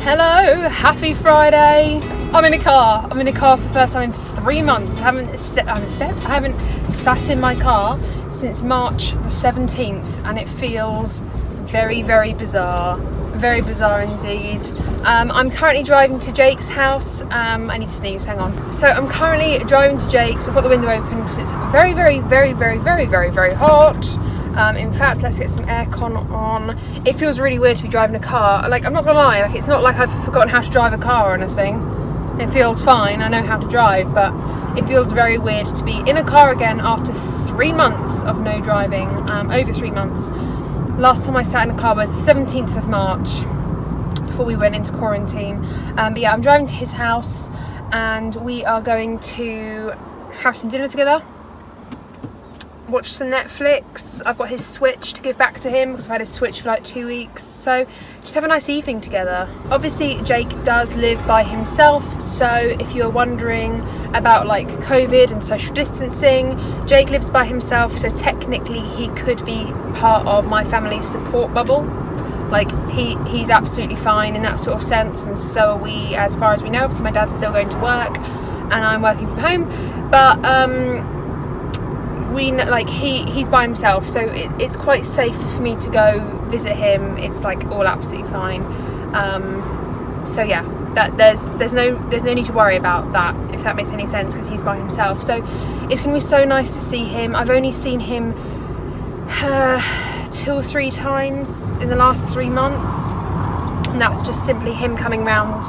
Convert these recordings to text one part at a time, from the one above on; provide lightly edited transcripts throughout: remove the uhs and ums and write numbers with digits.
Hello, happy Friday. I'm in a car for the first time in 3 months. I haven't sat in my car since March the 17th, and it feels very, very bizarre. Very bizarre indeed. I'm currently driving to Jake's house. I need to sneeze, hang on. So I'm currently driving to Jake's. I've got the window open because it's very, very, very, very, very, very, very hot. In fact, let's get some aircon on. It feels really weird to be driving a car. Like, I'm not gonna lie, like, it's not like I've forgotten how to drive a car or anything. It feels fine, I know how to drive, but it feels very weird to be in a car again after 3 months of no driving, over 3 months. Last time I sat in a car was the 17th of March, before we went into quarantine. But yeah, I'm driving to his house, and we are going to have some dinner together, watch some Netflix. I've got his Switch to give back to him because I've had his Switch for like 2 weeks, so just have a nice evening together. Obviously Jake does live by himself, so if you're wondering about like COVID and social distancing, Jake lives by himself, so technically he could be part of my family's support bubble. Like, he's absolutely fine in that sort of sense, and so are we, as far as we know. Obviously my dad's still going to work and I'm working from home, but he's by himself, so it's quite safe for me to go visit him. It's like all absolutely fine. So yeah, that there's no need to worry about that, if that makes any sense, because he's by himself. So it's gonna be so nice to see him. I've only seen him 2 or 3 times in the last 3 months, and that's just simply him coming round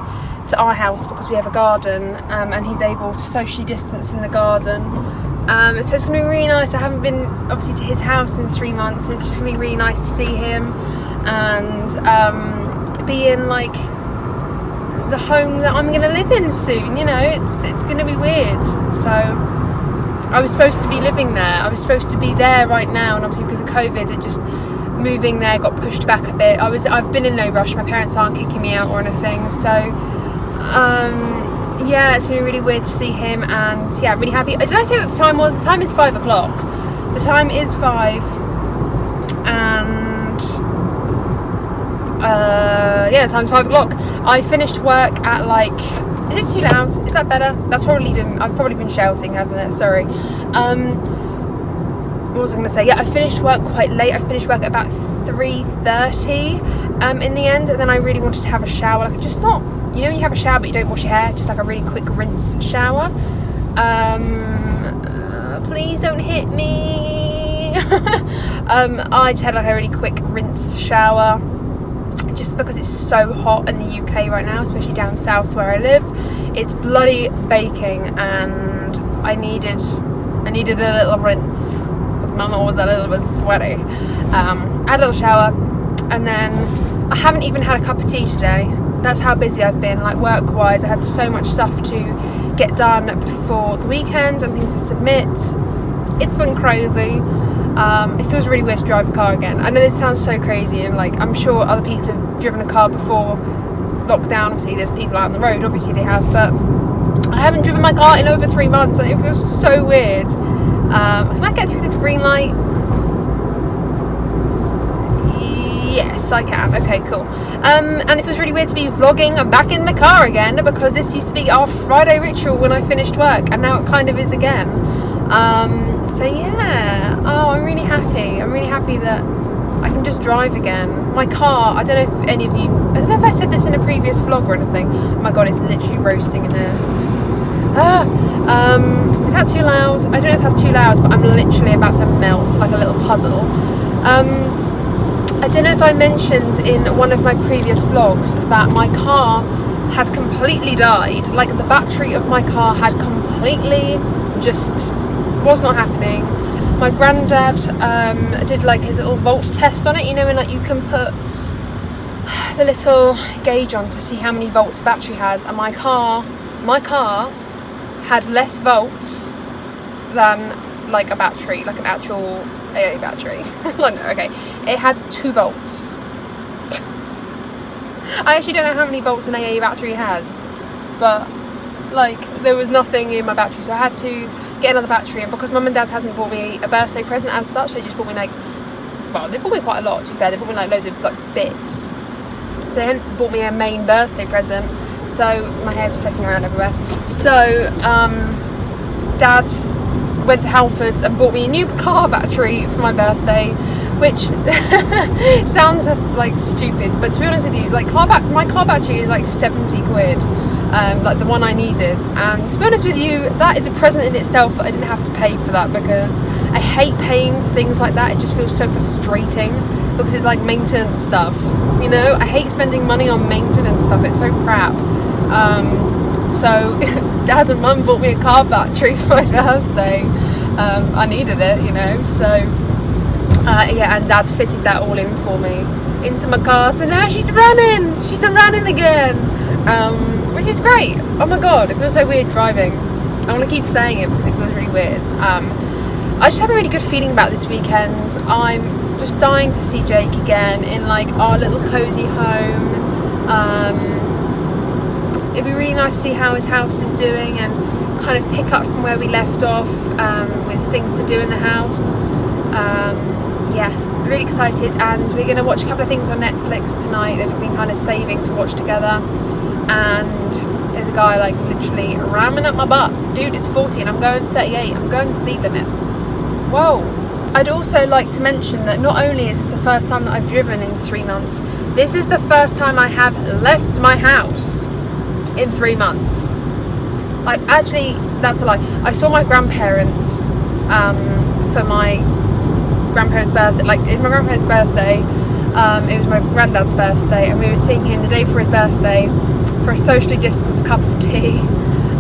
to our house because we have a garden, and he's able to socially distance in the garden. So it's going to be really nice. I haven't been obviously to his house in 3 months, so it's just going to be really nice to see him and be in like the home that I'm going to live in soon. You know, it's going to be weird. So I was supposed to be living there. I was supposed to be there right now, and obviously because of COVID, it just moving there got pushed back a bit. I've been in no rush. My parents aren't kicking me out or anything, so yeah, it's been really weird to see him, and yeah, I'm really happy. Did I say what the time was? The time is 5 o'clock. The time is 5, and yeah, the time's 5 o'clock. I finished work at like, is it too loud? Is that better? I've probably been shouting, haven't I? Sorry. What was I going to say? Yeah, I finished work quite late. I finished work at about 3:30 in the end, and then I really wanted to have a shower, like just not, you know, when you have a shower but you don't wash your hair, just like a really quick rinse shower. Please don't hit me. I just had like a really quick rinse shower, just because it's so hot in the UK right now, especially down south where I live. It's bloody baking, and I needed a little rinse. Mama was a little bit sweaty. I had a little shower, and then I haven't even had a cup of tea today. That's how busy I've been, like work-wise. I had so much stuff to get done before the weekend and things to submit. It's been crazy. It feels really weird to drive a car again. I know this sounds so crazy, and like I'm sure other people have driven a car before lockdown. Obviously there's people out on the road, obviously they have, but I haven't driven my car in over 3 months, and it feels so weird. Can I get through this green light? Yes, I can. Okay, cool. And it feels really weird to be vlogging back in the car again, because this used to be our Friday ritual when I finished work, and now it kind of is again. So yeah, I'm really happy. I'm really happy that I can just drive again. My car, I don't know if any of you, I don't know if I said this in a previous vlog or anything. Oh my god, it's literally roasting in here. Is that too loud? I don't know if that's too loud, but I'm literally about to melt like a little puddle. I don't know if I mentioned in one of my previous vlogs that my car had completely died. Like, the battery of my car had completely just was not happening. My granddad did like his little volt test on it, you know, and like you can put the little gauge on to see how many volts a battery has, and my car had less volts than like a battery, like an actual AA battery. Okay, it had 2 volts. I actually don't know how many volts an AA battery has, but like there was nothing in my battery, so I had to get another battery. And because mum and dad hadn't bought me a birthday present as such, they just bought me like, well, they bought me quite a lot, to be fair. They bought me like loads of like bits. they hadn't bought me a main birthday present, so my hair's flicking around everywhere. So Dad went to Halfords and bought me a new car battery for my birthday, which sounds like stupid, but to be honest with you, like my car battery is like 70 quid, like the one I needed, and to be honest with you, that is a present in itself that I didn't have to pay for that, because I hate paying for things like that. It just feels so frustrating, because it's like maintenance stuff, you know. I hate spending money on maintenance stuff, it's so crap. So Dad and Mum bought me a car battery for my birthday. I needed it, you know, so yeah, and Dad's fitted that all in for me into my car, so now she's running again, which is great. Oh my god, it feels so weird driving. I want to keep saying it because it feels really weird. I just have a really good feeling about this weekend. I'm just dying to see Jake again in like our little cozy home. It'd be really nice to see how his house is doing and kind of pick up from where we left off, with things to do in the house. Yeah, really excited, and we're going to watch a couple of things on Netflix tonight that we've been kind of saving to watch together. And there's a guy like literally ramming up my butt. Dude, it's 40 and I'm going 38. I'm going the speed limit. Whoa. I'd also like to mention that not only is this the first time that I've driven in 3 months, this is the first time I have left my house in 3 months. Like, actually, that's a lie. I saw my grandparents for my grandparents' birthday. Like, it was my grandparents' birthday. It was my granddad's birthday, and we were seeing him the day for his birthday for a socially distanced cup of tea.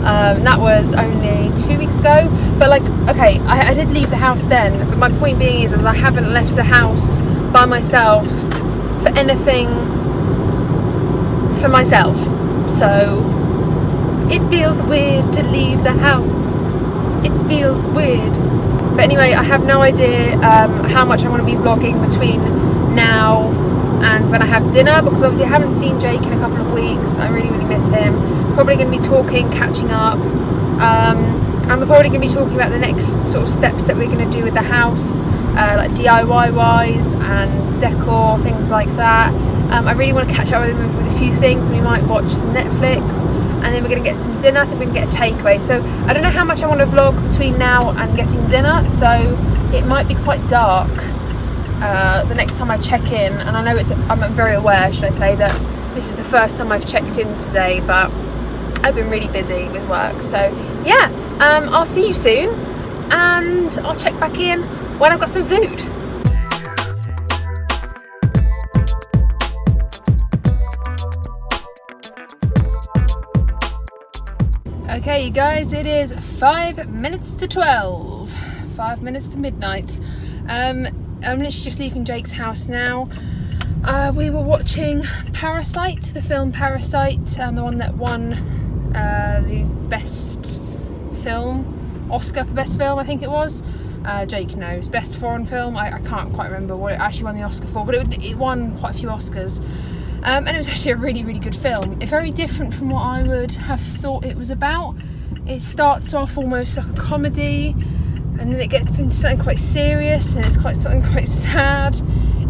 That was only 2 weeks ago. But like, okay, I did leave the house then. But my point being is I haven't left the house by myself for anything for myself. So it feels weird to leave the house. It feels weird. But anyway, I have no idea how much I want to be vlogging between now and when I have dinner, because obviously I haven't seen Jake in a couple of weeks. I really miss him. Probably going to be talking, catching up, and we're probably going to be talking about the next sort of steps that we're going to do with the house, like DIY wise and decor, things like that. I really want to catch up with him with a few things. We might watch some Netflix, and then we're going to get some dinner. I think we can get a takeaway. So I don't know how much I want to vlog between now and getting dinner, so it might be quite dark the next time I check in. And I know I'm very aware, should I say, that this is the first time I've checked in today, but I've been really busy with work. So yeah, I'll see you soon, and I'll check back in when I've got some food. Okay, you guys, it is 5 minutes to 12. 5 minutes to midnight. I'm literally just leaving Jake's house now. We were watching Parasite, the film Parasite, the one that won the best film, Oscar for best film, I think it was. Jake knows. Best foreign film, I can't quite remember what it actually won the Oscar for, but it won quite a few Oscars. And it was actually a really good film. It's very different from what I would have thought it was about. It starts off almost like a comedy, and then it gets into something quite serious, and it's something quite sad.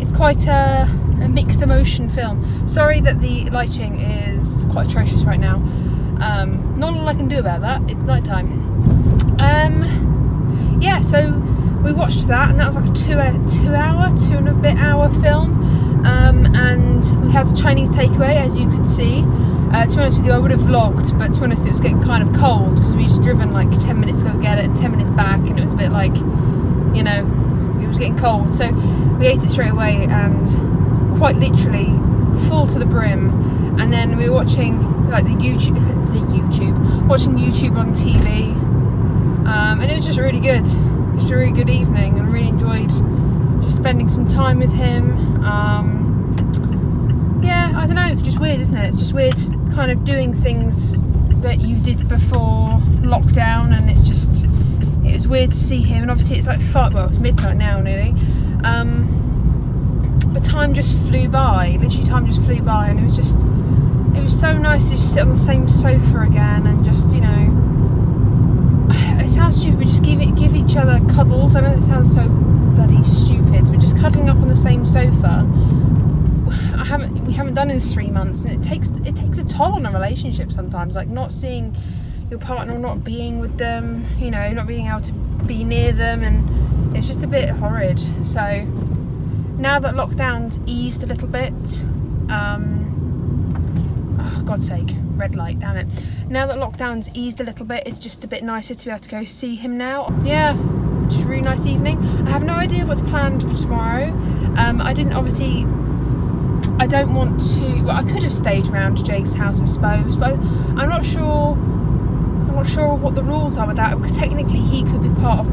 It's quite a mixed emotion film. Sorry that the lighting is quite atrocious right now. Not all I can do about that. It's night time. Yeah, so we watched that, and that was like a two and a bit hour film. And we had a Chinese takeaway, as you could see. To be honest with you, I would have vlogged, but to be honest, it was getting kind of cold because we just driven like 10 minutes to go get it and 10 minutes back, and it was a bit like, you know, it was getting cold. So we ate it straight away, and quite literally full to the brim. And then we were watching like watching YouTube on TV, and it was just really good. Just a really good evening, and really enjoyed just spending some time with him. Yeah, I don't know, it's just weird, isn't it? It's just weird kind of doing things that you did before lockdown, and it was weird to see him. And obviously it's like it's midnight now nearly, but time just flew by. Literally time just flew by, and it was so nice to just sit on the same sofa again and just, you know, it sounds stupid, but just give each other cuddles. I know it sounds so bloody stupid, but just cuddling up on the same sofa. I we haven't done in 3 months, and it takes a toll on a relationship sometimes, like not seeing your partner, not being with them, you know, not being able to be near them, and it's just a bit horrid. So now that lockdown's eased a little bit, oh God's sake, red light, damn it. Now that lockdown's eased a little bit, it's just a bit nicer to be able to go see him now. Yeah, just a really nice evening. I have no idea what's planned for tomorrow. I don't want to, well, I could have stayed around Jake's house, I suppose, but I'm not sure what the rules are with that, because technically he could be part of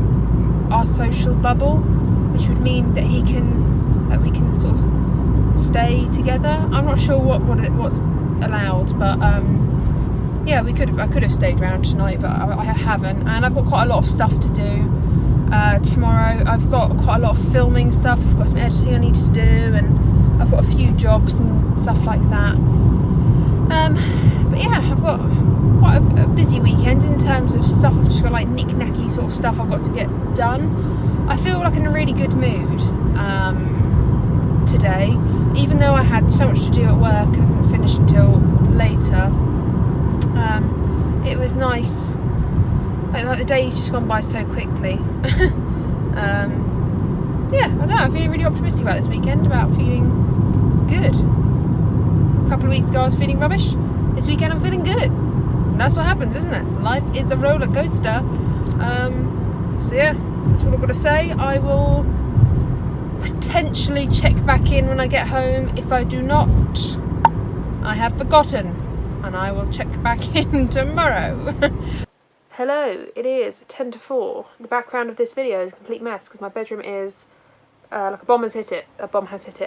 our social bubble, which would mean that we can sort of stay together. I'm not sure what's allowed, but yeah, I could have stayed around tonight, but I haven't, and I've got quite a lot of stuff to do tomorrow. I've got quite a lot of filming stuff, I've got some editing I need to do, and I've got a few jobs and stuff like that. But yeah, I've got quite a busy weekend in terms of stuff. I've just got like knick-knacky sort of stuff I've got to get done. I feel like in a really good mood today, even though I had so much to do at work and I didn't finish until later. It was nice, like the day's just gone by so quickly. Yeah, I don't know, I'm feeling really optimistic about this weekend, about feeling good. A couple of weeks ago I was feeling rubbish. This weekend I'm feeling good. And that's what happens, isn't it? Life is a roller coaster. So yeah, that's what I've got to say. I will potentially check back in when I get home. If I do not, I have forgotten, and I will check back in tomorrow. Hello, it is 10 to 4. The background of this video is a complete mess because my bedroom is like a bomb has hit it.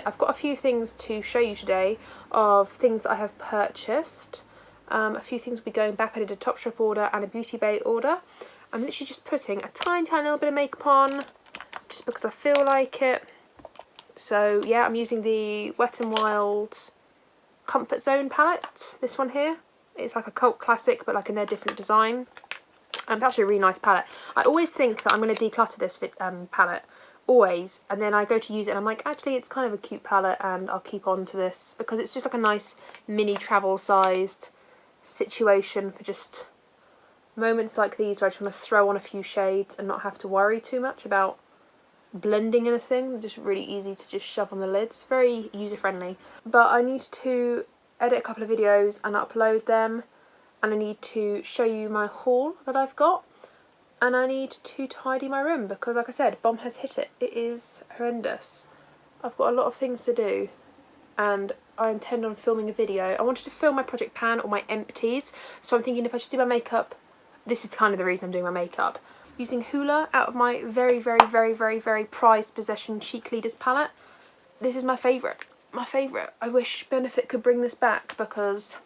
I've got a few things to show you today of things that I have purchased. A few things will be going back. I did a Topshop order and a Beauty Bay order. I'm literally just putting a tiny little bit of makeup on just because I feel like it. So yeah, I'm using the Wet n Wild Comfort Zone palette. This one here. It's like a cult classic, but like in their different design. It's actually a really nice palette. I always think that I'm going to declutter this palette, always, and then I go to use it and I'm like, actually it's kind of a cute palette and I'll keep on to this, because it's just like a nice mini travel sized situation for just moments like these where I just want to throw on a few shades and not have to worry too much about blending anything. Just really easy to just shove on the lids, very user friendly. But I need to edit a couple of videos and upload them, and I need to show you my haul that I've got, and I need to tidy my room because, like I said, bomb has hit it. It is horrendous. I've got a lot of things to do, and I intend on filming a video. I wanted to film my project pan or my empties, so I'm thinking if I should do my makeup, this is kind of the reason I'm doing my makeup. Using Hoola out of my very prized possession Cheek Leaders palette. This is my favourite. My favourite. I wish Benefit could bring this back because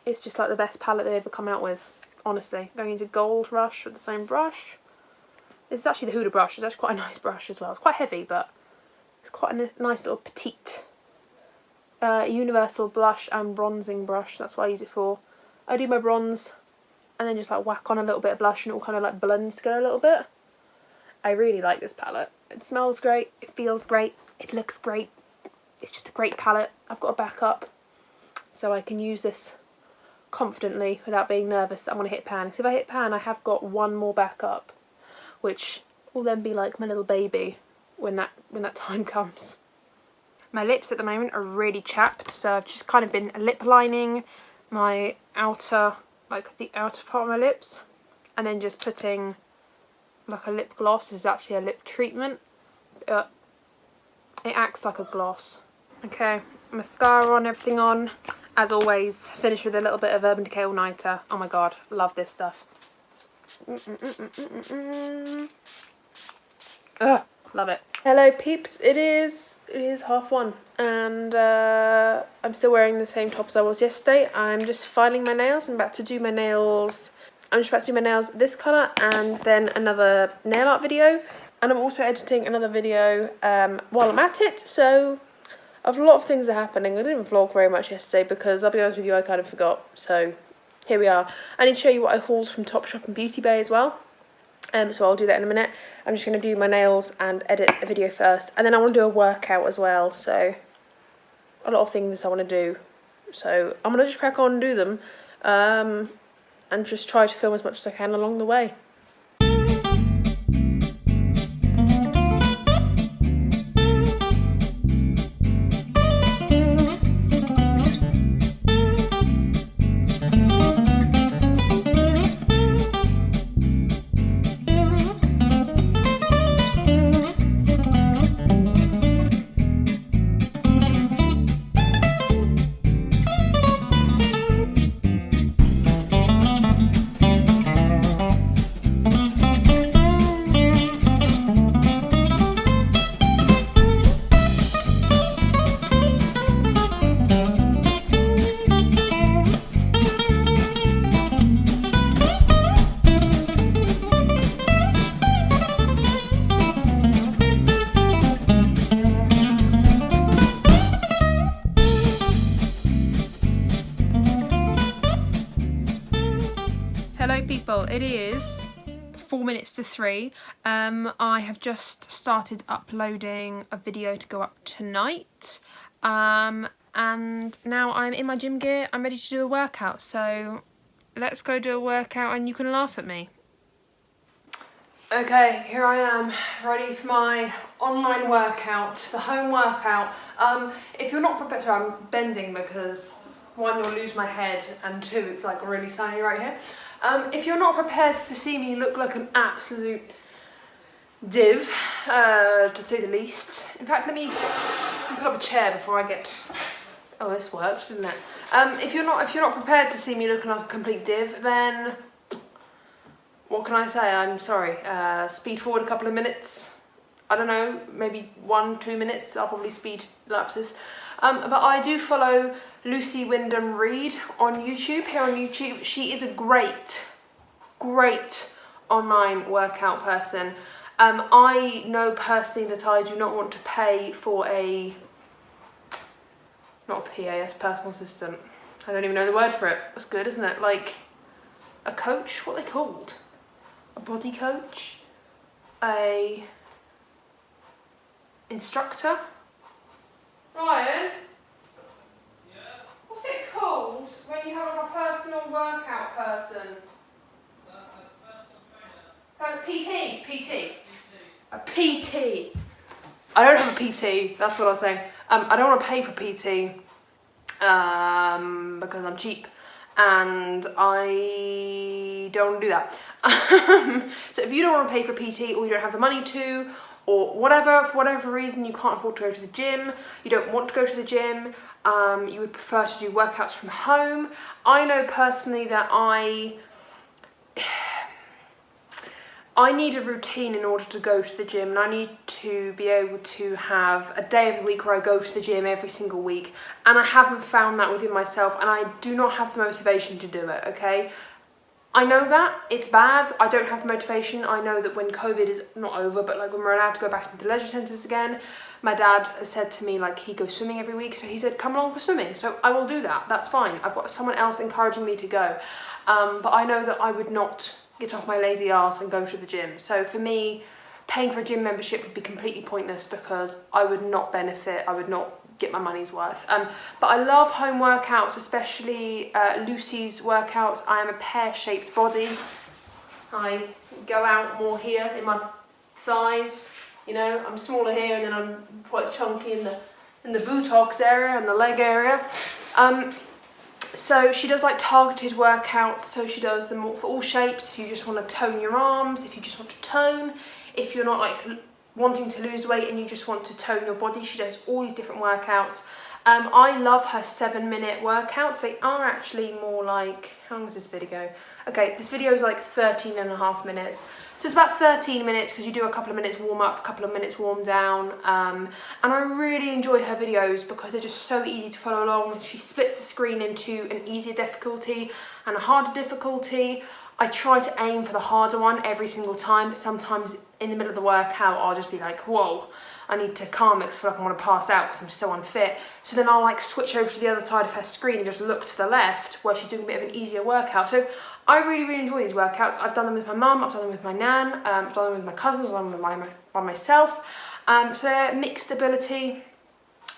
it's just like the best palette they've ever come out with, honestly. Going into Gold Rush with the same brush. This is actually the Huda brush. It's actually quite a nice brush as well. It's quite heavy, but it's quite a nice little petite universal blush and bronzing brush. That's what I use it for. I do my bronze and then just like whack on a little bit of blush and it all kind of like blends together a little bit. I really like this palette. It smells great. It feels great. It looks great. It's just a great palette. I've got a backup so I can use this confidently without being nervous that I'm going to hit pan. Because if I hit pan, I have got one more backup, which will then be like my little baby when that time comes. My lips at the moment are really chapped, so I've just kind of been lip lining my outer, like the outer part of my lips, and then just putting like a lip gloss. This is actually a lip treatment. It acts like a gloss. Okay, mascara on, everything on. As always, finish with a little bit of Urban Decay All Nighter. Oh my god, love this stuff. Ugh, love it. Hello peeps, it is 1:30 and I'm still wearing the same top as I was yesterday. I'm just filing my nails. I'm about to do my nails. This colour and then another nail art video. And I'm also editing another video while I'm at it, so a lot of things are happening. I didn't vlog very much yesterday because, I'll be honest with you, I kind of forgot. So here we are. I need to show you what I hauled from Topshop and Beauty Bay as well. So I'll do that in a minute. I'm just going to do my nails and edit a video first. And then I want to do a workout as well. So a lot of things I want to do. So I'm going to just crack on and do them, and just try to film as much as I can along the way. Hello people, it is 4 minutes to 3. I have just started uploading a video to go up tonight, and now I'm in my gym gear. I'm ready to do a workout, so let's go do a workout and you can laugh at me. Okay, here I am, ready for my online workout, the home workout. If you're not prepared, sorry, I'm bending because 1, you'll lose my head, and 2, it's like really sunny right here. If you're not prepared to see me look like an absolute div, to say the least. In fact, let me put up a chair before I get. Oh, this worked, didn't it? If you're not prepared to see me looking like a complete div, then what can I say? I'm sorry. Speed forward a couple of minutes. I don't know, maybe 1-2 minutes. I'll probably speed lapses. But I do follow Lucy Wyndham Reed on YouTube. Here on YouTube, she is a great online workout person. I know personally that I do not want to pay for not a PA, that's personal assistant. I don't even know the word for it. That's good, isn't it? Like a coach, what are they called? A body coach? A instructor? Ryan? What's it called when you have a personal workout person? PT. A PT. I don't have a PT, that's what I was saying. I don't want to pay for PT because I'm cheap and I don't want to do that. So if you don't want to pay for PT, or you don't have the money to, or whatever, for whatever reason you can't afford to go to the gym, you don't want to go to the gym, you would prefer to do workouts from home. I know personally that I need a routine in order to go to the gym, and I need to be able to have a day of the week where I go to the gym every single week, and I haven't found that within myself, and I do not have the motivation to do it, okay? I know that, it's bad, I don't have the motivation. I know that when COVID is not over, but like when we're allowed to go back into leisure centres again, my dad has said to me, like, he goes swimming every week, so he said, come along for swimming. So I will do that, that's fine. I've got someone else encouraging me to go. But I know that I would not get off my lazy arse and go to the gym. So for me, paying for a gym membership would be completely pointless because I would not benefit, I would not get my money's worth. But I love home workouts, especially Lucy's workouts. I am a pear-shaped body. I go out more here in my thighs, you know, I'm smaller here and then I'm quite chunky in the buttocks area and the leg area. So she does like targeted workouts, so she does them for all shapes. If you just want to tone your arms, if you just want to tone, if you're not like wanting to lose weight and you just want to tone your body, she does all these different workouts. I love her 7-minute workouts. They are actually more like, how long is this video? Okay, this video is like 13.5 minutes. So it's about 13 minutes because you do a couple of minutes warm up, a couple of minutes warm down. And I really enjoy her videos because they're just so easy to follow along. She splits the screen into an easier difficulty and a harder difficulty. I try to aim for the harder one every single time, but sometimes in the middle of the workout, I'll just be like, whoa, I need to calm it because I feel like I want to pass out because I'm so unfit. So then I'll like switch over to the other side of her screen and just look to the left where she's doing a bit of an easier workout. So I really, really enjoy these workouts. I've done them with my mum, I've done them with my nan, I've done them with my cousins, I've done them by myself. So they're mixed ability.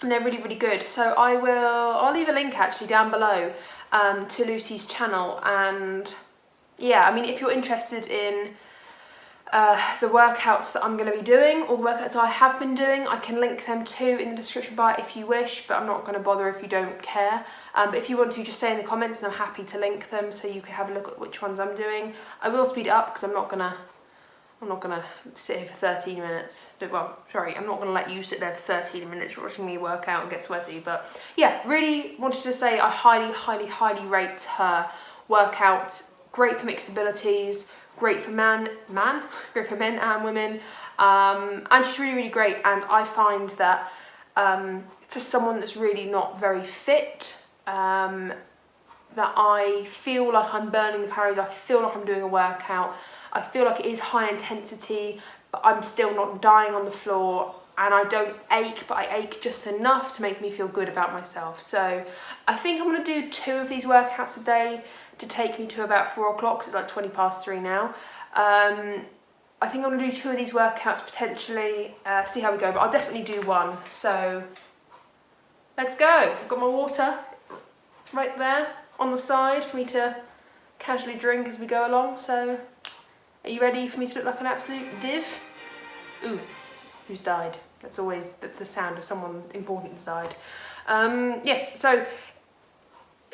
and they're really, really good. So I'll leave a link actually down below to Lucy's channel, and yeah, I mean, if you're interested in the workouts that I'm going to be doing, or the workouts I have been doing, I can link them too in the description bar if you wish, but I'm not going to bother if you don't care. But if you want to, just say in the comments and I'm happy to link them so you can have a look at which ones I'm doing. I will speed it up because I'm not gonna sit here for 13 minutes. Well, sorry, I'm not gonna let you sit there for 13 minutes watching me work out and get sweaty. But yeah, really wanted to say I highly, highly, highly rate her workout. Great for mixed abilities, great for great for men and women, and she's really, really great. And I find that for someone that's really not very fit, that I feel like I'm burning the calories, I feel like I'm doing a workout, I feel like it is high intensity, but I'm still not dying on the floor, and I don't ache, but I ache just enough to make me feel good about myself. So I think I'm going to do 2 of these workouts a day to take me to about 4 o'clock, because it's like 20 past 3 now. I think I'm going to do 2 of these workouts potentially, see how we go, but I'll definitely do 1. So let's go. I've got my water right there on the side for me to casually drink as we go along. So are you ready for me to look like an absolute div? Ooh, who's died? That's always the sound of someone important's died. Yes, so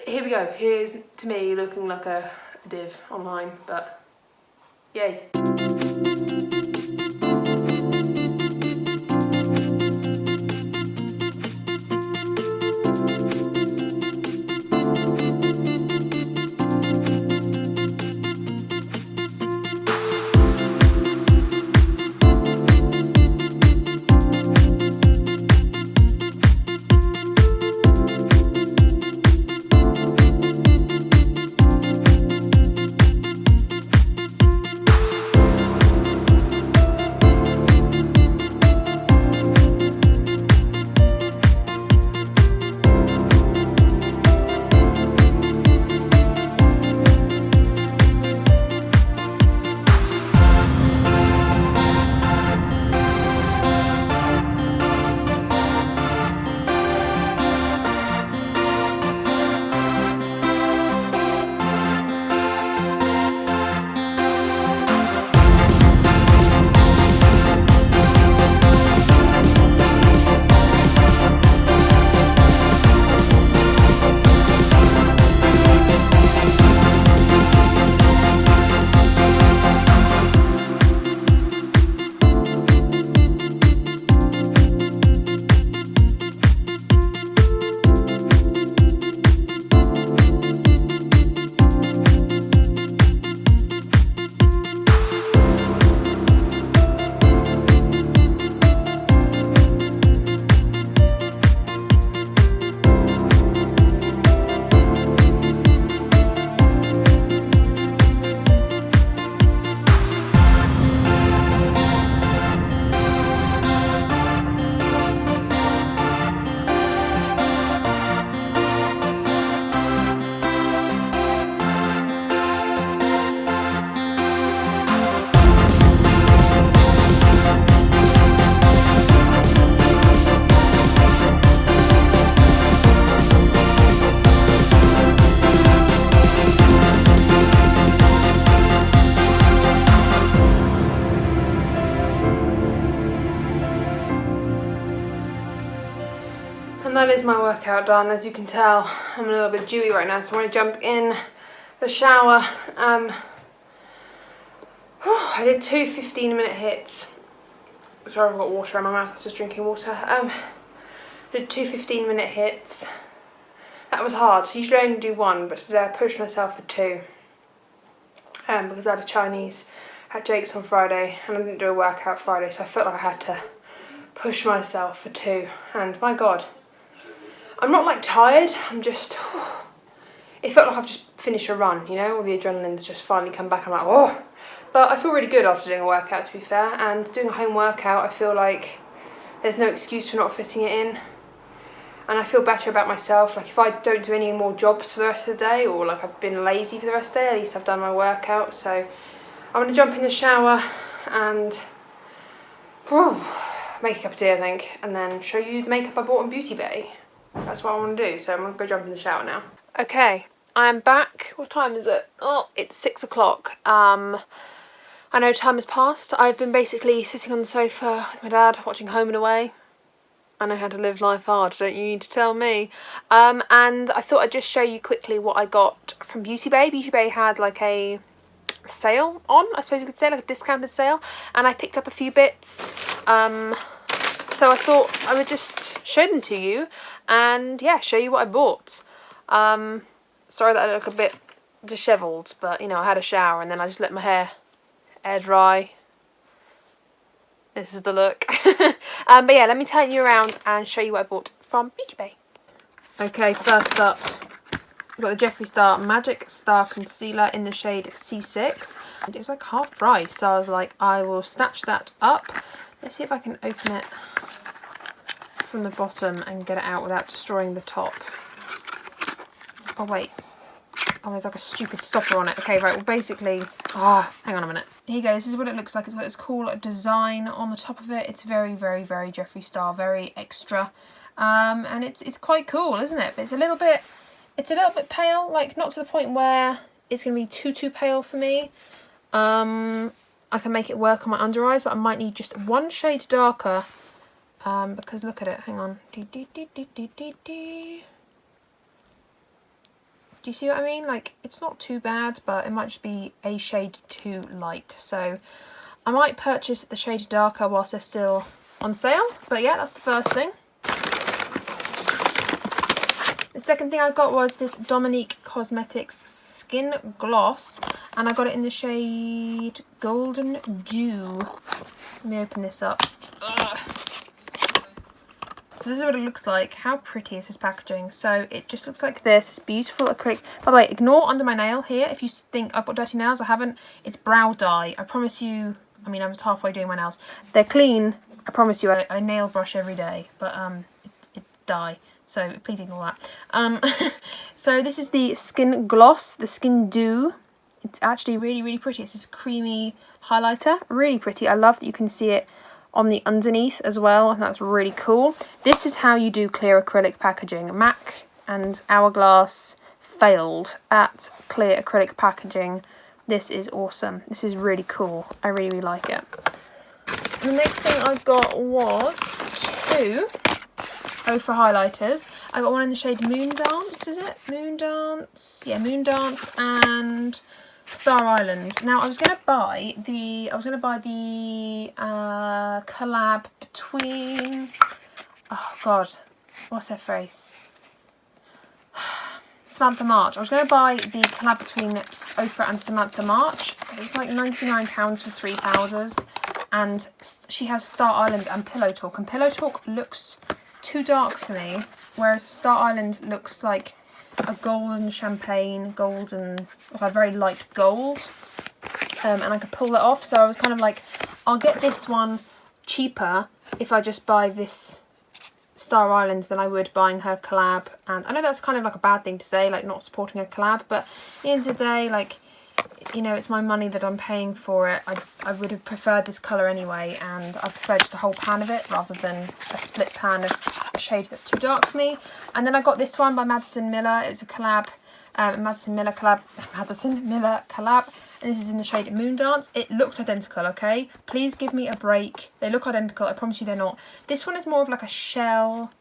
here we go. Here's to me looking like a div online, but yay. And that is my workout done. As you can tell, I'm a little bit dewy right now, so I want to jump in the shower. I did 2 15-minute hits. Sorry, I've got water in my mouth, I was just drinking water. I did 2 15-minute hits. That was hard, so usually I only do 1, but today I pushed myself for 2. Because I had a Chinese at Jake's on Friday, and I didn't do a workout Friday, so I felt like I had to push myself for 2. And my God, I'm not like tired, I'm just, it felt like I've just finished a run, you know, all the adrenaline's just finally come back. I'm like, oh, but I feel really good after doing a workout, to be fair, and doing a home workout, I feel like there's no excuse for not fitting it in, and I feel better about myself. Like if I don't do any more jobs for the rest of the day, or like I've been lazy for the rest of the day, at least I've done my workout. So I'm going to jump in the shower and make a cup of tea, I think, and then show you the makeup I bought on Beauty Bay. That's what I want to do, so I'm going to go jump in the shower now. Okay, I'm back. What time is it? Oh, it's 6 o'clock. I know time has passed. I've been basically sitting on the sofa with my dad, watching Home and Away. I know how to live life hard, don't you need to tell me? And I thought I'd just show you quickly what I got from Beauty Bay. Beauty Bay had like a sale on, I suppose you could say, like a discounted sale, and I picked up a few bits. So I thought I would just show them to you and yeah, show you what I bought. Sorry that I look a bit dishevelled, but you know, I had a shower and then I just let my hair air dry. This is the look. But yeah, let me turn you around and show you what I bought from Beauty Bay. Okay, first up, we've got the Jeffree Star Magic Star Concealer in the shade C6. And it was like half price, so I was like, I will snatch that up. Let's see if I can open it from the bottom and get it out without destroying the top. Oh wait. Oh, there's like a stupid stopper on it. Okay, right, well basically, hang on a minute. Here you go, this is what it looks like. It's got this cool design on the top of it. It's very, very, very Jeffree Star, very extra. And it's quite cool, isn't it? But it's a little bit pale, like not to the point where it's going to be too pale for me. I can make it work on my under eyes, but I might need just one shade darker. Because look at it, hang on. Do you see what I mean? Like, it's not too bad, but it might just be a shade too light. So I might purchase the shade darker whilst they're still on sale. But yeah, that's the first thing. The second thing I got was this Dominique Cosmetics Skin Gloss. And I got it in the shade Golden Dew. Let me open this up. Ugh. So this is what it looks like. How pretty is this packaging? So it just looks like this. It's beautiful acrylic. By the way, ignore under my nail here. If you think I've got dirty nails, I haven't. It's brow dye. I promise you. I mean, I was halfway doing my nails. They're clean. I promise you. I nail brush every day, but it's dye. So please ignore that. So this is the Skin Gloss, the Skin Dew. It's actually really, really pretty. It's this creamy highlighter. Really pretty. I love that you can see it on the underneath as well, and that's really cool. This is how you do clear acrylic packaging. MAC and Hourglass failed at clear acrylic packaging. This is awesome. This is really cool. I really, really like it. The next thing I got was two Ofra highlighters. I got one in the shade Moondance, is it? Moondance? Yeah, Moondance and Star Island. Now I was gonna buy the collab between, oh god, what's her face? Samantha March. I was gonna buy the collab between Ofra and Samantha March. It was like £99 for 3 powders, and she has Star Island and Pillow Talk. And Pillow Talk looks too dark for me, whereas Star Island looks like a golden champagne, like a very light gold, and I could pull that off. So I was kind of like, I'll get this one cheaper if I just buy this Star Island than I would buying her collab. And I know that's kind of like a bad thing to say, like not supporting a collab, but at the end of the day, like, you know, it's my money that I'm paying for it. I would have preferred this colour anyway, and I prefer just a whole pan of it rather than a split pan of a shade that's too dark for me. And then I got this one by Madison Miller. It was a collab, Madison Miller collab, and this is in the shade Moondance. It looks identical, okay? Please give me a break. They look identical, I promise you they're not. This one is more of like a shell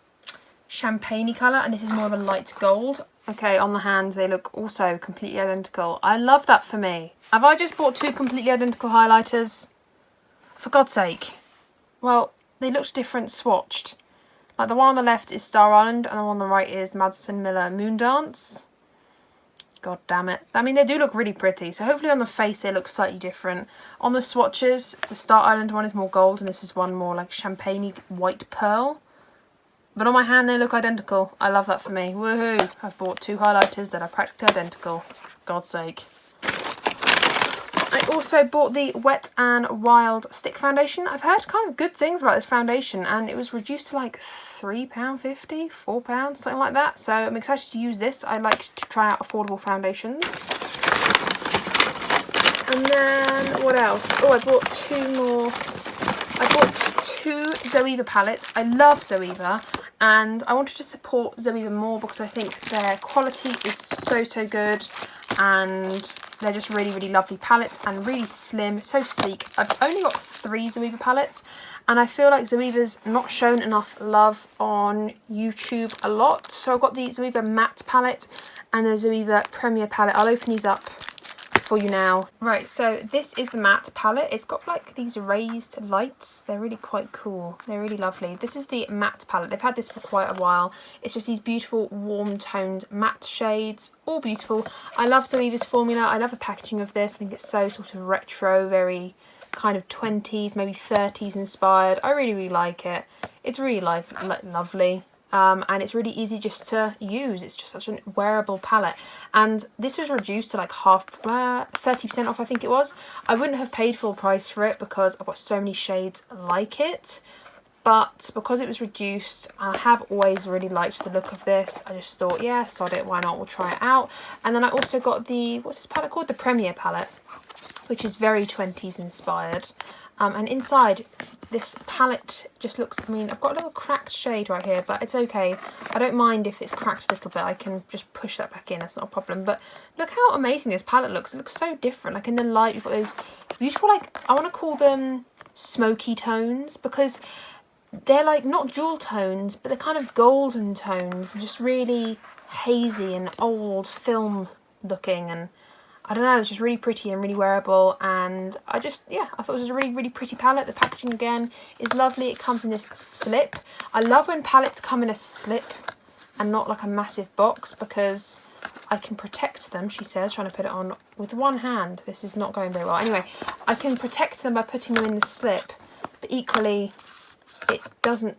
champagne-y colour, and this is more of a light gold. Okay, on the hands they look also completely identical. I love that for me. Have I just bought two completely identical highlighters? For God's sake. Well, they looked different swatched. Like the one on the left is Star Island and the one on the right is Madison Miller Moondance. God damn it. I mean, they do look really pretty, so hopefully on the face they look slightly different. On the swatches, the Star Island one is more gold and this is one more like champagne-y white pearl. But on my hand they look identical. I love that for me. Woohoo! I've bought two highlighters that are practically identical. For God's sake. I also bought the Wet n Wild Stick Foundation. I've heard kind of good things about this foundation, and it was reduced to like £3.50, £4, something like that. So I'm excited to use this. I like to try out affordable foundations. And then what else? Oh, I bought two more. I bought 2 Zoeva palettes. I love Zoeva, and I wanted to support Zoeva more because I think their quality is so good, and they're just really lovely palettes and really slim, so sleek. I've only got 3 Zoeva palettes, and I feel like Zoeva's not shown enough love on YouTube a lot. So I've got the Zoeva matte palette and the Zoeva Premier palette. I'll open these up for you now. Right, so this is the matte palette. It's got like these raised lights. They're really quite cool. They're really lovely. This is the matte palette. They've had this for quite a while. It's just these beautiful warm toned matte shades, all beautiful. I love Zoeva's formula. I love the packaging of this. I think it's so sort of retro, very kind of 20s, maybe 30s inspired. I really like it. It's really lovely. And it's really easy just to use. It's just such a wearable palette, and this was reduced to like half, 30% off I think it was. I wouldn't have paid full price for it because I've got so many shades like it, but because it was reduced, I have always really liked the look of this. I just thought, yeah, sod it, why not, we'll try it out. And then I also got the, what's this palette called, the Premier palette, which is very 20s inspired. And inside, this palette just looks, I mean, I've got a little cracked shade right here, but it's okay. I don't mind if it's cracked a little bit. I can just push that back in, that's not a problem. But look how amazing this palette looks. It looks so different. Like in the light, you've got those beautiful, like, I want to call them smoky tones, because they're like not jewel tones, but they're kind of golden tones, just really hazy and old film looking, and I don't know, it's just really pretty and really wearable, and I thought it was a really pretty palette. The packaging again is lovely. It comes in this slip. I love when palettes come in a slip and not like a massive box, because I can protect them, she says, trying to put it on with one hand. This is not going very well. Anyway, I can protect them by putting them in the slip, but equally it doesn't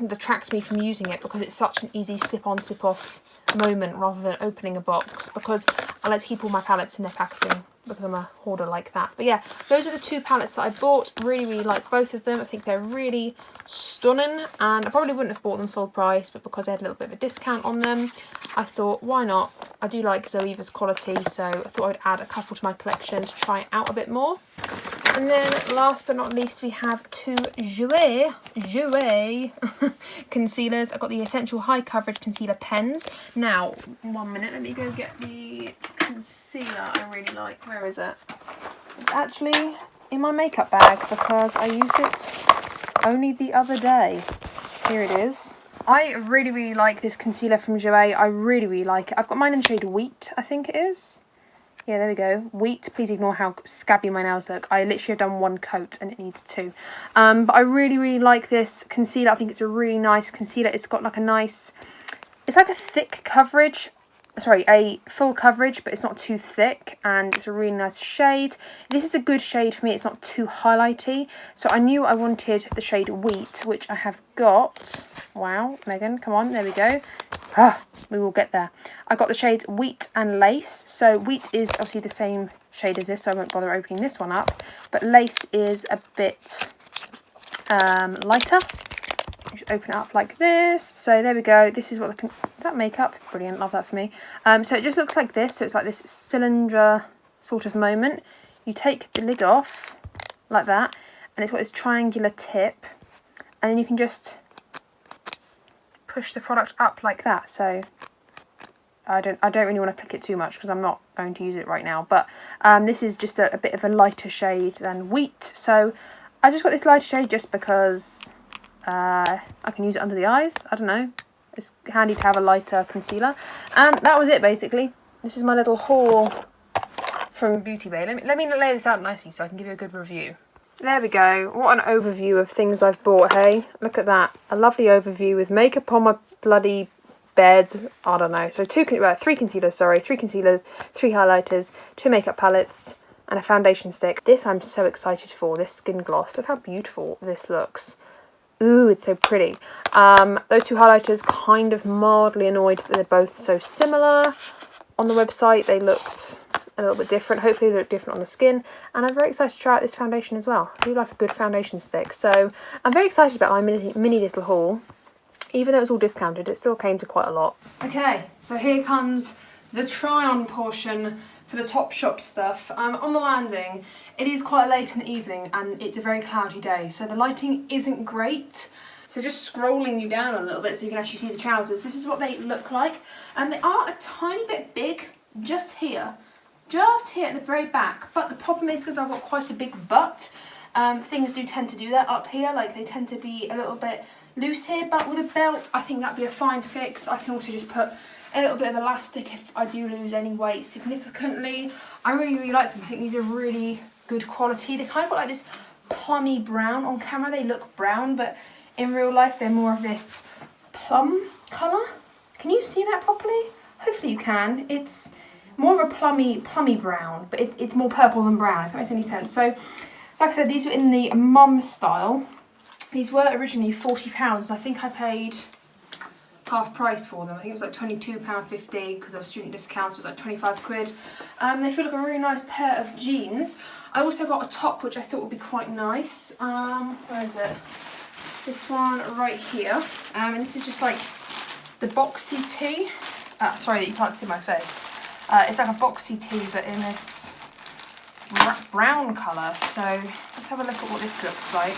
detract me from using it, because it's such an easy slip on slip off moment rather than opening a box, because I like to keep all my palettes in their packaging because I'm a hoarder like that. But yeah, those are the 2 palettes that I bought. Really like both of them. I think they're really stunning, and I probably wouldn't have bought them full price, but because I had a little bit of a discount on them, I thought, why not? I do like Zoeva's quality, so I thought I'd add a couple to my collection to try it out a bit more. And then last but not least, we have 2 Jouer concealers. I've got the Essential High Coverage Concealer pens. Now, 1 minute, let me go get the concealer I really like. Where is it? It's actually in my makeup bag because I used it only the other day. Here it is. I really like this concealer from Jouer. I really like it. I've got mine in the shade Wheat, I think it is. Yeah, there we go. Wheat. Please ignore how scabby my nails look. I literally have done 1 coat and it needs 2. But I really like this concealer. I think it's a really nice concealer. It's got like a nice, it's like a thick coverage. Sorry, a full coverage, but it's not too thick, and it's a really nice shade. This is a good shade for me. It's not too highlighty. So I knew I wanted the shade Wheat, which I have got. Wow, Megan, come on, there we go. We will get there. I got the shades Wheat and Lace. So Wheat is obviously the same shade as this, so I won't bother opening this one up. But Lace is a bit lighter. Just open it up like this. So there we go. This is what that makeup, brilliant, love that for me. So it just looks like this. So it's like this cylinder sort of moment. You take the lid off like that, and it's got this triangular tip, and then you can just push the product up like that. So I don't really want to click it too much because I'm not going to use it right now, but this is just a bit of a lighter shade than Wheat. So I just got this lighter shade just because I can use it under the eyes. I don't know, it's handy to have a lighter concealer. And that was it basically. This is my little haul from Beauty Bay. Let me lay this out nicely so I can give you a good review. There we go. What an overview of things I've bought, hey? Look at that. A lovely overview with makeup on my bloody bed. I don't know. So 3 concealers, 3 highlighters, 2 makeup palettes, and a foundation stick. This I'm so excited for, this skin gloss. Look how beautiful this looks. Ooh, it's so pretty. Those 2 highlighters, kind of mildly annoyed that they're both so similar. On the website, they looked a little bit different. Hopefully they look different on the skin. And I'm very excited to try out this foundation as well. I do like a good foundation stick. So I'm very excited about my mini little haul. Even though it was all discounted, it still came to quite a lot. Okay, so here comes the try-on portion for the Topshop stuff. On the landing, it is quite late in the evening and it's a very cloudy day, so the lighting isn't great. So just scrolling you down a little bit so you can actually see the trousers. This is what they look like, and they are a tiny bit big just here at the very back. But the problem is, because I've got quite a big butt, things do tend to do that up here. Like, they tend to be a little bit loose here, but with a belt, I think that'd be a fine fix. I can also just put a little bit of elastic if I do lose any weight significantly. I really like them. I think these are really good quality. They kind of got like this plummy brown. On camera they look brown, but in real life they're more of this plum colour. Can you see that properly? Hopefully you can. It's more of a plummy brown, but it's more purple than brown, if that makes any sense. So, like I said, these were in the mum style. These were originally £40. I think I paid half price for them. I think it was like £22.50 because of student discounts. It was like 25 quid. They feel like a really nice pair of jeans. I also got a top which I thought would be quite nice. Where is it? This one right here. And this is just like the boxy tee. Sorry that you can't see my face. It's like a boxy tee but in this brown colour. So let's have a look at what this looks like.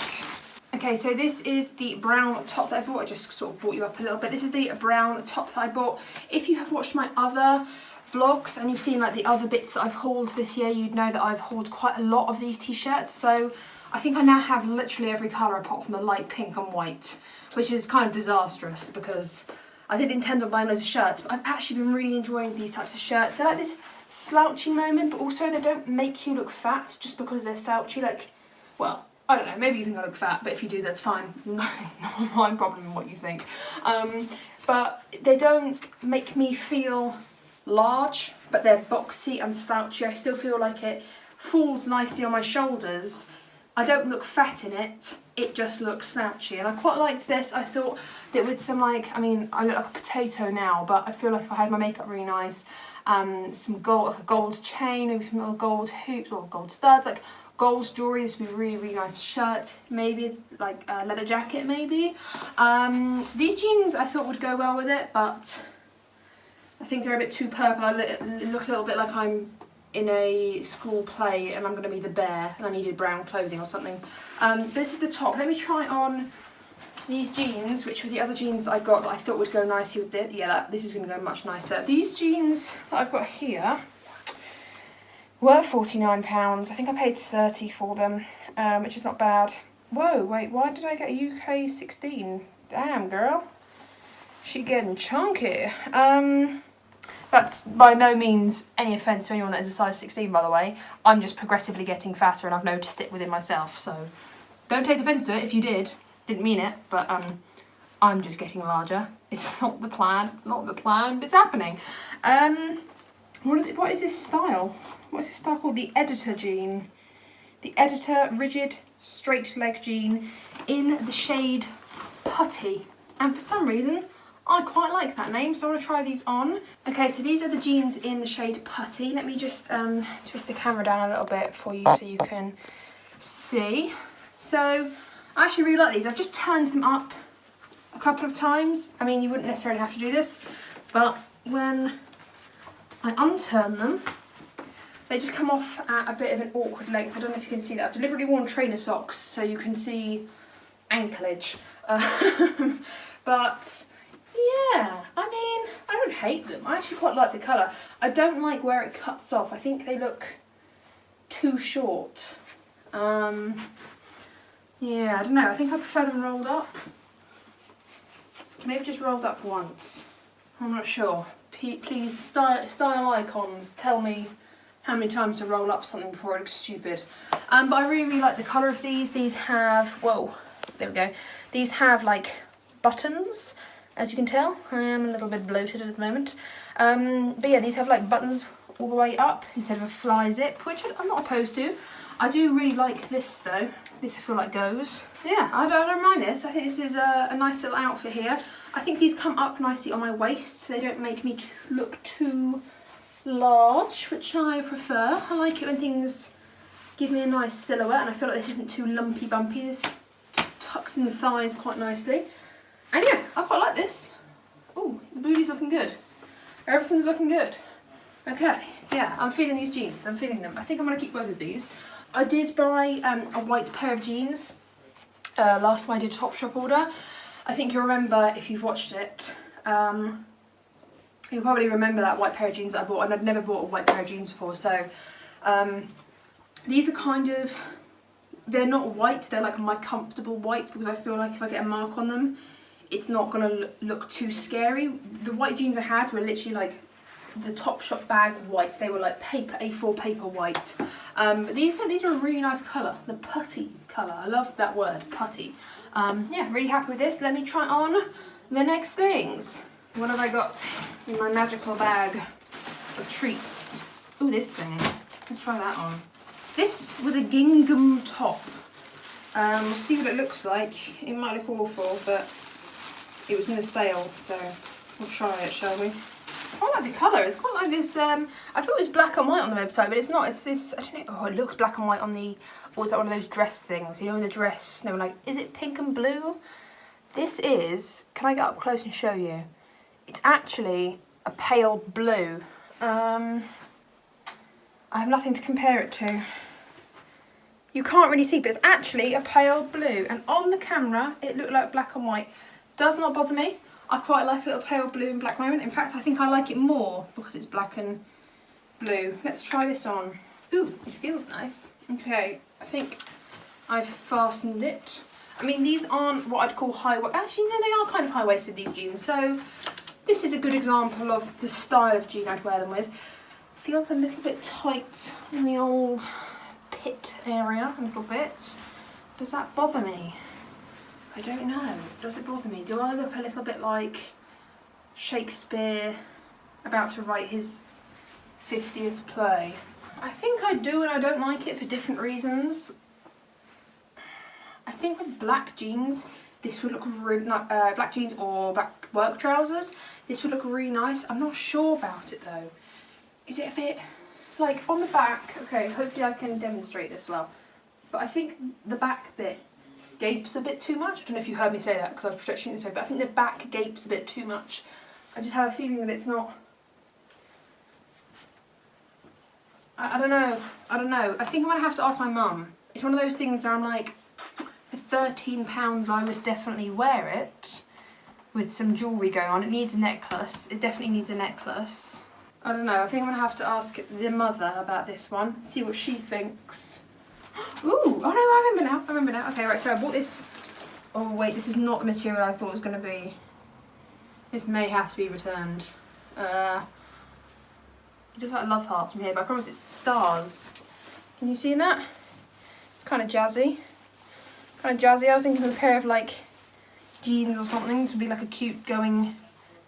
Okay, so this is the brown top that I bought. I just sort of brought you up a little bit. This is the brown top that I bought. If you have watched my other vlogs and you've seen like the other bits that I've hauled this year, you'd know that I've hauled quite a lot of these t-shirts. So I think I now have literally every colour apart from the light pink and white, which is kind of disastrous because I didn't intend on buying loads of shirts, but I've actually been really enjoying these types of shirts. They're like this slouchy moment, but also they don't make you look fat just because they're slouchy. Like, well, I don't know, maybe you think I look fat, but if you do, that's fine. Not my problem in what you think. But they don't make me feel large, but they're boxy and slouchy. I still feel like it falls nicely on my shoulders. I don't look fat in it, it just looks slouchy. And I quite liked this. I thought that with some like, I mean, I look like a potato now, but I feel like if I had my makeup really nice, some gold, like a gold chain, maybe some little gold hoops or gold studs, like gold jewellery, this would be a really, really nice shirt, maybe like a leather jacket maybe. These jeans I thought would go well with it, but I think they're a bit too purple. I look a little bit like I'm in a school play and I'm going to be the bear and I needed brown clothing or something. This is the top. Let me try on these jeans, which were the other jeans that I got that I thought would go nicely with it. Yeah, this is going to go much nicer. These jeans that I've got here were £49. I think I paid 30 for them, which is not bad. Whoa, wait, why did I get a UK 16? Damn, girl. She getting chunky. That's by no means any offence to anyone that is a size 16, by the way. I'm just progressively getting fatter and I've noticed it within myself, so don't take offence to it if you did. Didn't mean it, but I'm just getting larger. It's not the plan, but it's happening. What is this style? What's this style called? The Editor jean. The Editor rigid straight leg jean in the shade Putty. And for some reason, I quite like that name, so I want to try these on. Okay, so these are the jeans in the shade Putty. Let me just twist the camera down a little bit for you so you can see. So, I actually really like these. I've just turned them up a couple of times. I mean, you wouldn't necessarily have to do this, but when I unturn them, they just come off at a bit of an awkward length. I don't know if you can see that. I've deliberately worn trainer socks so you can see anklage. But yeah, I mean, I don't hate them. I actually quite like the colour. I don't like where it cuts off. I think they look too short. Yeah, I don't know. I think I prefer them rolled up. Maybe just rolled up once. I'm not sure. Please, style icons, tell me how many times to roll up something before it looks stupid. But I really, really like the colour of these. These have, whoa, there we go. These have like buttons, as you can tell. I am a little bit bloated at the moment. But yeah, these have like buttons all the way up instead of a fly zip, which I'm not opposed to. I do really like this though. This I feel like goes. Yeah, I don't mind this. I think this is a nice little outfit here. I think these come up nicely on my waist. So they don't make me look too large, which I prefer. I like it when things give me a nice silhouette, and I feel like this isn't too lumpy bumpy. This tucks in the thighs quite nicely. And yeah, I quite like this. Oh, the booty's looking good. Everything's looking good. Okay, yeah, I'm feeling these jeans. I'm feeling them. I think I'm going to keep both of these. I did buy a white pair of jeans last time I did a Topshop order. I think you'll remember if you've watched it. You'll probably remember that white pair of jeans that I bought, and I'd never bought a white pair of jeans before. So these are kind of, they're not white, they're like my comfortable white, because I feel like if I get a mark on them, it's not going to look too scary. The white jeans I had were literally like the Topshop bag whites. They were like paper, A4 paper white. But these are a really nice colour, the putty colour. I love that word, putty. Yeah, really happy with this. Let me try on the next things. What have I got in my magical bag of treats? Oh, this thing. Let's try that on. This was a gingham top. We'll see what it looks like. It might look awful, but it was in a sale, so we'll try it, shall we? I quite like the colour. It's quite like this. I thought it was black and white on the website, but it's not. It's this. I don't know. Oh, it looks black and white on the. Or it's like one of those dress things. You know, in the dress. They were like, is it pink and blue? This is. Can I get up close and show you? It's actually a pale blue. I have nothing to compare it to. You can't really see, but it's actually a pale blue. And on the camera, it looked like black and white. Does not bother me. I quite like a little pale blue and black moment. In fact, I think I like it more because it's black and blue. Let's try this on. Ooh, it feels nice. Okay, I think I've fastened it. I mean, these aren't what I'd call high... Actually, no, they are kind of high-waisted, these jeans. So this is a good example of the style of jean I'd wear them with. Feels a little bit tight in the old pit area, a little bit. Does that bother me? I don't know. Does it bother me? Do I look a little bit like Shakespeare about to write his 50th play? I think I do, and I don't like it for different reasons. I think with black jeans, this would look really nice. Black jeans or black work trousers, this would look really nice. I'm not sure about it though. Is it a bit, like on the back, okay, hopefully I can demonstrate this well, but I think the back bit gapes a bit too much. I don't know if you heard me say that because I was stretching this way, but I think the back gapes a bit too much. I just have a feeling that it's not, I don't know, I think I'm going to have to ask my mum. It's one of those things where I'm like, for £13 I would definitely wear it with some jewellery going on. It needs a necklace, it definitely needs a necklace. I don't know, I think I'm going to have to ask the mother about this one, see what she thinks. Ooh, oh no, I remember now. Okay, right, so I bought this. Oh wait, this is not the material I thought it was going to be. This may have to be returned. It looks like love hearts from here, but I promise it's stars. Can you see that? It's kind of jazzy. I was thinking of a pair of like jeans or something to be like a cute going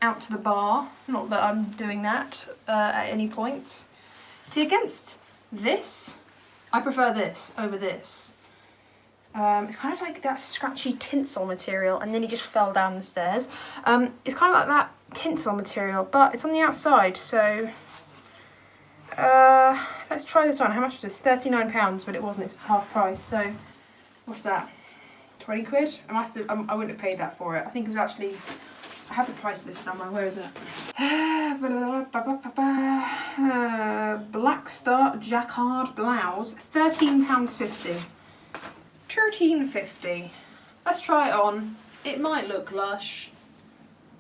out to the bar. Not that I'm doing that at any point. See, against this, I prefer this over this. It's kind of like that scratchy tinsel material, and then he just fell down the stairs. It's kind of like that tinsel material, but it's on the outside, so let's try this on. How much was this? £39, but it wasn't, it was half price, so what's that? 20 quid? I wouldn't have paid that for it. I think it was actually, I have the price list somewhere, where is it? Black Star Jacquard blouse, £13.50. £13.50. Let's try it on. It might look lush.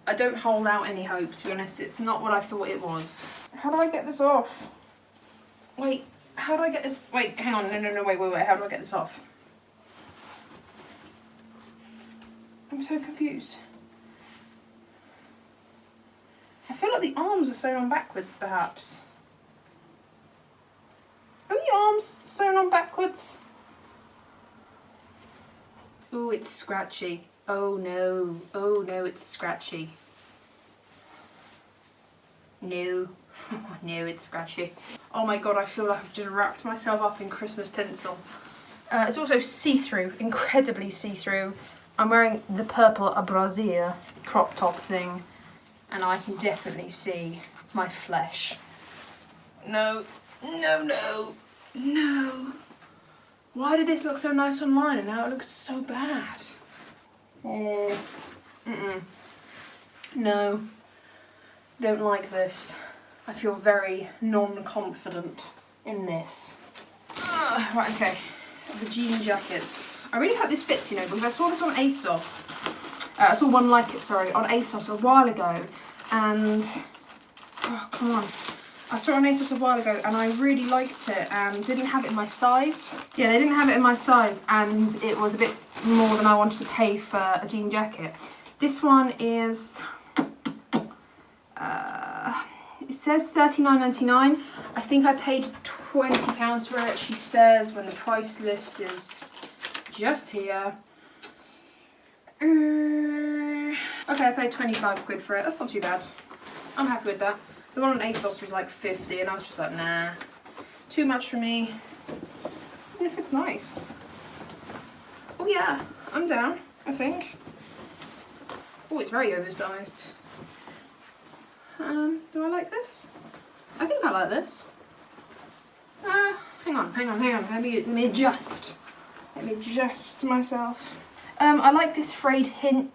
I don't hold out any hope, to be honest. It's not what I thought it was. How do I get this off? Wait, how do I get this? Wait, hang on. No, wait. How do I get this off? I'm so confused. I feel like the arms are sewn on backwards, perhaps. Are the arms sewn on backwards? Ooh, it's scratchy. Oh no, it's scratchy. No, no, it's scratchy. Oh my god, I feel like I've just wrapped myself up in Christmas tinsel. It's also see-through, incredibly see-through. I'm wearing the purple brassiere crop top thing, and I can definitely see my flesh. No. Why did this look so nice online and now it looks so bad? No. Don't like this. I feel very non-confident in this. Right, okay. The jean jackets. I really hope this fits, you know, because I saw this on ASOS. I saw one like it, sorry, on ASOS a while ago. And, oh, come on. I saw it on ASOS a while ago and I really liked it, and they didn't have it in my size. Yeah, they didn't have it in my size, and it was a bit more than I wanted to pay for a jean jacket. This one is, it says £39.99. I think I paid £20 for it. She says when the price list is just here. Okay, I paid 25 quid for it. That's not too bad. I'm happy with that. The one on ASOS was like 50 and I was just like, nah, too much for me. This looks nice. Oh yeah, I'm down, I think. Oh, it's very oversized. Do I like this? I think I like this. Hang on. Let me adjust. Let me adjust myself. I like this frayed hem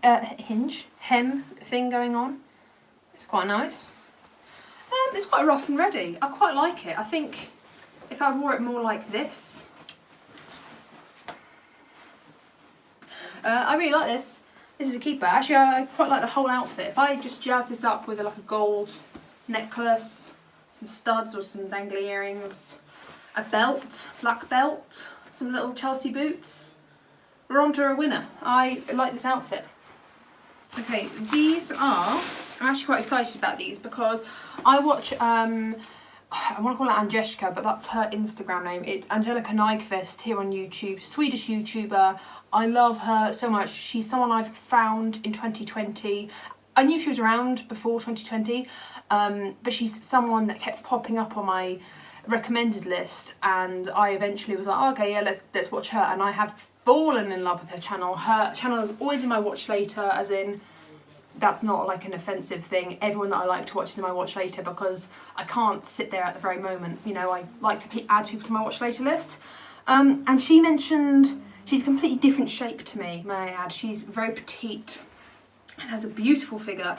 thing going on. It's quite nice. It's quite rough and ready. I quite like it. I think if I wore it more like this. I really like this. This is a keeper. Actually, I quite like the whole outfit. If I just jazz this up with like a gold necklace, some studs or some dangly earrings, a belt, black belt, some little Chelsea boots, we're on to a winner. I like this outfit. Okay, these are, I'm actually quite excited about these because I watch, I want to call her Agnieszka, but that's her Instagram name. It's Angelica Nyqvist here on YouTube, Swedish YouTuber. I love her so much. She's someone I've found in 2020. I knew she was around before 2020, but she's someone that kept popping up on my recommended list, and I eventually was like, oh, okay, yeah, let's watch her, and I have fallen in love with her channel. Her channel is always in my watch later, as in, that's not like an offensive thing. Everyone that I like to watch is in my watch later because I can't sit there at the very moment. You know, I like to add people to my watch later list. And she mentioned she's a completely different shape to me, may I add. She's very petite and has a beautiful figure.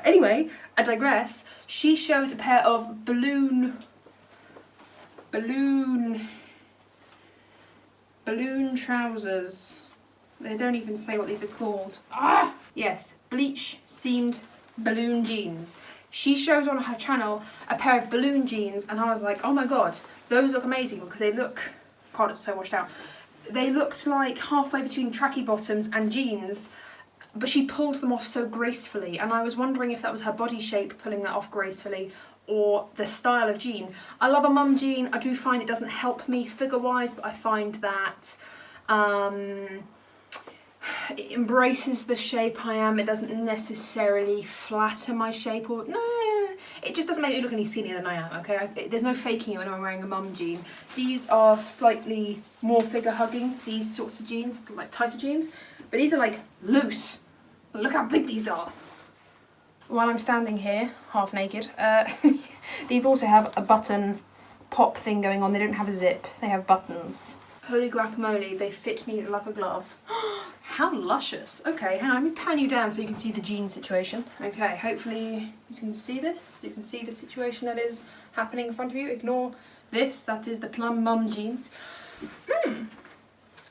Anyway, I digress. She showed a pair of balloon trousers. They don't even say what these are called. Ah! Yes, bleach seamed balloon jeans. She shows on her channel a pair of balloon jeans and I was like, oh my god, those look amazing because they look, god, it's so washed out. They looked like halfway between tracky bottoms and jeans, but she pulled them off so gracefully, and I was wondering if that was her body shape pulling that off gracefully or the style of jean. I love a mum jean. I do find it doesn't help me figure-wise, but I find that it embraces the shape I am. It doesn't necessarily flatter my shape, or no, it just doesn't make me look any skinnier than I am, okay? There's no faking it when I'm wearing a mum jean. These are slightly more figure-hugging, these sorts of jeans, like tighter jeans, but these are like loose. Look how big these are. While I'm standing here, half naked, these also have a button pop thing going on. They don't have a zip, they have buttons. Holy guacamole, they fit me like a glove. How luscious. Okay, hang on, let me pan you down so you can see the jean situation. Okay, hopefully you can see this. You can see the situation that is happening in front of you. Ignore this, that is the plum mum jeans.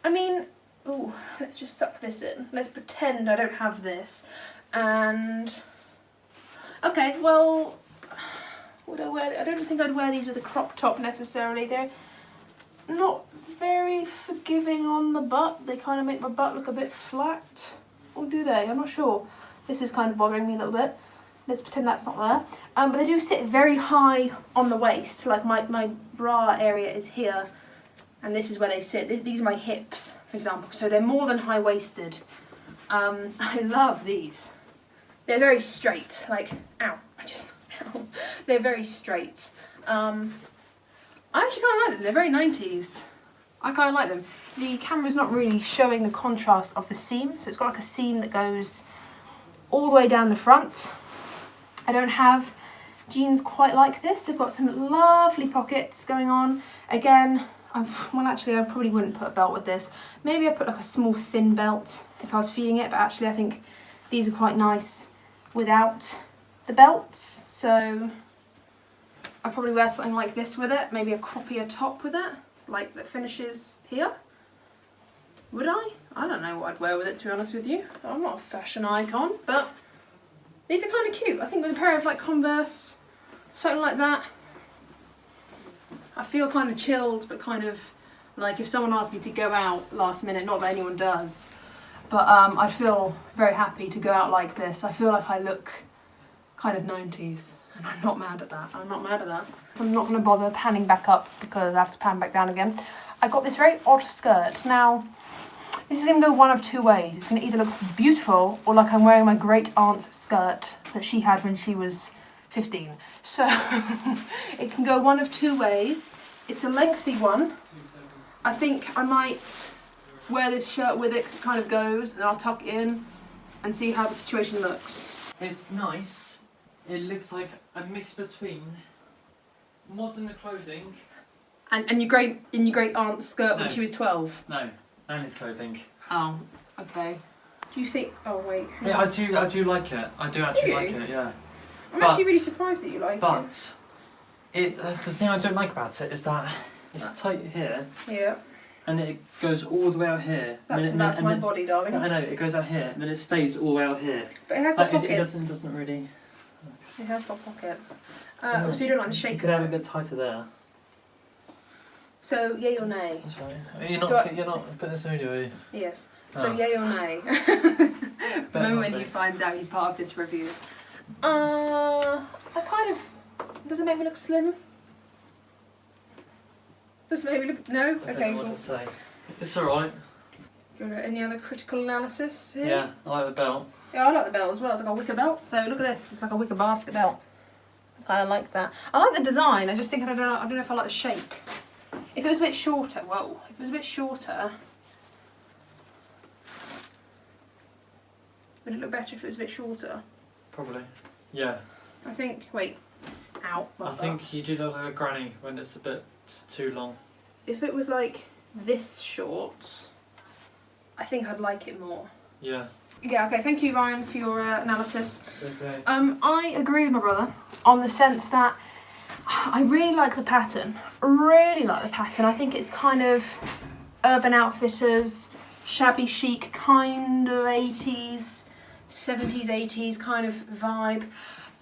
I mean, ooh, let's just suck this in. Let's pretend I don't have this. And, okay, well, would I wear, I don't think I'd wear these with a crop top necessarily. They're not very forgiving on the butt. They kind of make my butt look a bit flat. Or do they? I'm not sure. This is kind of bothering me a little bit. Let's pretend that's not there. But they do sit very high on the waist. Like my bra area is here. And this is where they sit. These are my hips, for example. So they're more than high-waisted. I love these. They're very straight. Like, ow. Ow. They're very straight. I actually kind of like them. They're very 90s. I kind of like them. The camera's not really showing the contrast of the seam. So it's got like a seam that goes all the way down the front. I don't have jeans quite like this. They've got some lovely pockets going on. Again, well, actually, I probably wouldn't put a belt with this. Maybe I'd put like a small thin belt if I was feeling it, but actually I think these are quite nice without the belts. So I'd probably wear something like this with it, maybe a croppier top with it, like that finishes here. Would I? I don't know what I'd wear with it, to be honest with you. I'm not a fashion icon, but these are kind of cute. I think with a pair of like Converse, something like that, I feel kind of chilled, but kind of like if someone asked me to go out last minute, not that anyone does, but I feel very happy to go out like this. I feel like I look kind of 90s, and I'm not mad at that. I'm not mad at that. So I'm not going to bother panning back up because I have to pan back down again. I got this very odd skirt. Now, this is going to go one of two ways. It's going to either look beautiful or like I'm wearing my great aunt's skirt that she had when she was 15. So it can go one of two ways. It's a lengthy one. I think I might wear this shirt with it because it kind of goes, and I'll tuck it in and see how the situation looks. It's nice. It looks like a mix between modern clothing And your great aunt's skirt when she was 12. No, it's clothing. Oh, okay. Do you think? Oh wait. Yeah, I do like it. I do actually like it. Yeah. I'm actually really surprised that you like it. But the thing I don't like about it is that it's tight here. Yeah. And it goes all the way out here. That's my body, darling. I know, it goes out here, and then it stays all the way out here. But it has got pockets. It doesn't really. It has got pockets. So you don't like the shape. You could have a bit tighter there. So yay or nay? That's right. You're not putting this in the video, are you? Yes. So yay or nay? The moment when he finds out he's part of this review. I kind of. Does it make me look slim? Does it make me look? No. I Okay. don't know what to say. It's alright. Do you want any other critical analysis here? Yeah, I like the belt. Yeah, I like the belt as well. It's like a wicker belt. So look at this. It's like a wicker basket belt. I kind of like that. I like the design. I just think I don't know if I like the shape. If it was a bit shorter, whoa. If it was a bit shorter, would it look better if it was a bit shorter? Probably. Yeah. I think. Wait. Ow. I think you do look like a granny when it's a bit too long. If it was like this short, I think I'd like it more. Yeah. Yeah, okay, thank you Ryan for your analysis. It's okay. I agree with my brother on the sense that I really like the pattern. I think it's kind of Urban Outfitters, shabby chic, kind of 80s, 70s, 80s kind of vibe.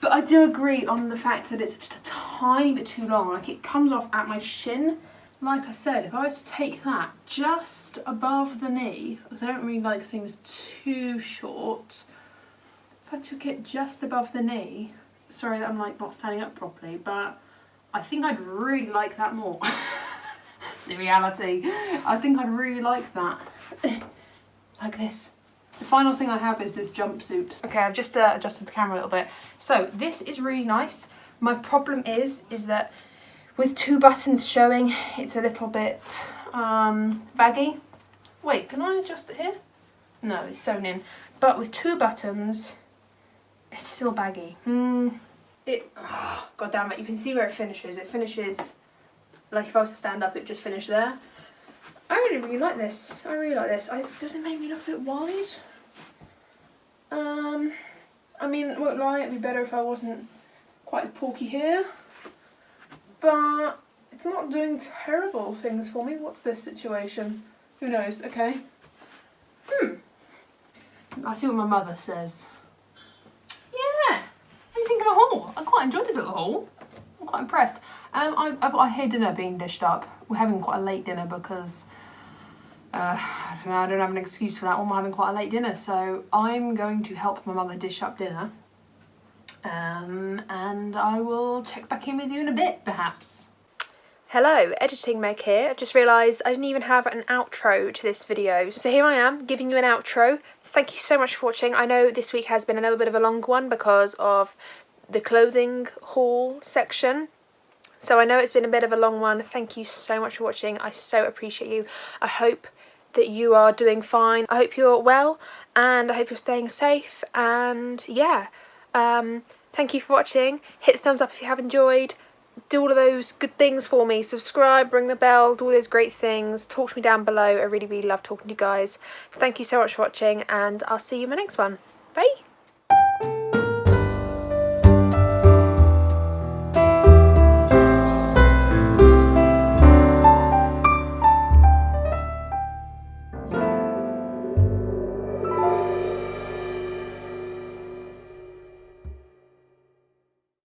But I do agree on the fact that it's just a tiny bit too long. Like it comes off at my shin. Like I said, if I was to take that just above the knee, because I don't really like things too short, if I took it just above the knee, sorry that I'm like not standing up properly, but I think I'd really like that more. The reality, I think I'd really like that. Like this. The final thing I have is this jumpsuit. Okay, I've just adjusted the camera a little bit. So this is really nice. My problem is that with two buttons showing, it's a little bit baggy. Wait, can I adjust it here? No, it's sewn in. But with two buttons, it's still baggy. God damn it, you can see where it finishes. It finishes, like if I was to stand up, it would just finish there. I really like this. Does it make me look a bit wide? I mean, I won't lie, it'd be better if I wasn't quite as porky here. But it's not doing terrible things for me. What's this situation? Who knows? Okay. I'll see what my mother says. Yeah. What do you think of the haul? I quite enjoyed this little haul. I'm quite impressed. I've got a hair dinner being dished up. We're having quite a late dinner because I don't have an excuse for that one. We're having quite a late dinner, so I'm going to help my mother dish up dinner. And I will check back in with you in a bit, perhaps. Hello, Editing Meg here. I've just realised I didn't even have an outro to this video. So here I am, giving you an outro. Thank you so much for watching. I know this week has been a little bit of a long one because of the clothing haul section. So I know it's been a bit of a long one. Thank you so much for watching. I so appreciate you. I hope that you are doing fine. I hope you're well, and I hope you're staying safe. And yeah, thank you for watching. Hit the thumbs up if you have enjoyed. Do all of those good things for me. Subscribe, ring the bell, do all those great things. Talk to me down below. I really love talking to you guys. Thank you so much for watching, and I'll see you in my next one. Bye.